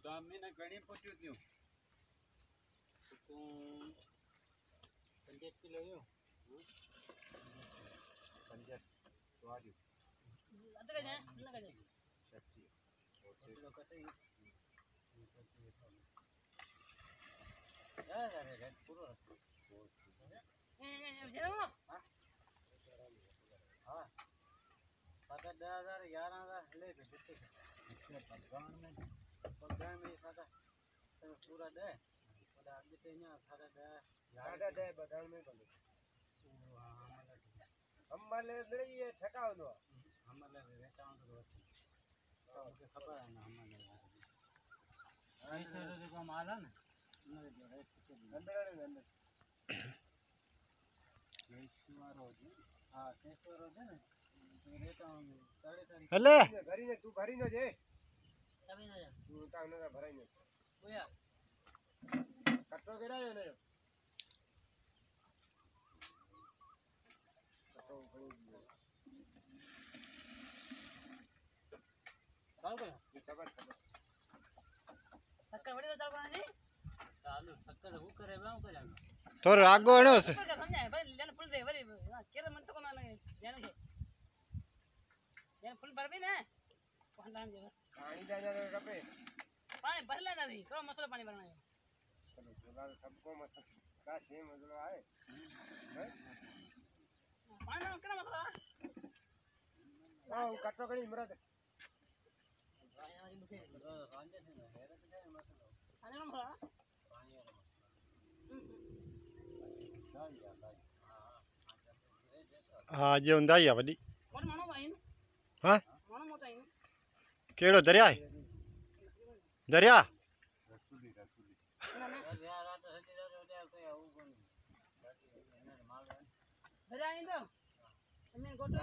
तो हमने ना घणी पूछ्યું થયું તો 50 કિલો યો 50 તો આજો અતકે જાય ન કે જાય શક્તિ ઓટલો કતે યાર અરે રેડ પૂરો એ જેવો हां 7,000 11,000 ले देते इसमें पगान में सादा पूरा दे पूरा आगे ते ना सादा दे बगान में बोले हमले लड़िए ठकाव दो हमले रेटाव दो तो मुझे खबर है ना हमले ऐसे देखो माल है ना मेरे जो रेट अंदर हां 600 रोज है ना हेले घरी ने तू घरी न जे तभी न जा तू टांग न भराई न ओया कट्टो केरायो ने कट्टो भरी चाल को खबर टक्कर बड़ी तो चाल कोना जी चालू टक्कर हु करे बाऊ करे थोर आगो हणो समझाए भाई लेन फुल दे वरी केरे मन तो कोना लेन के फुल भरबी ने पानी जाने कपे पानी भर लेना थी थोड़ा मसला पानी भरना है चलो जुगाड़ सबको मसला का सेम मसला है हैं पानी में क्या मसला ओ कटो करी मरद यार मुझे रांझे थे ना हेरे तो है मसला पानी में मसला पानी वाला मसला हाँ जे हुंदा ही आ वडी और मानो भाई हाँ मानो मोटा ही केड़ो दरिया है दरिया रसूली यार रात सजी रे ओडे कोई आऊ कोनी दरिया इन दो अमीन गोटो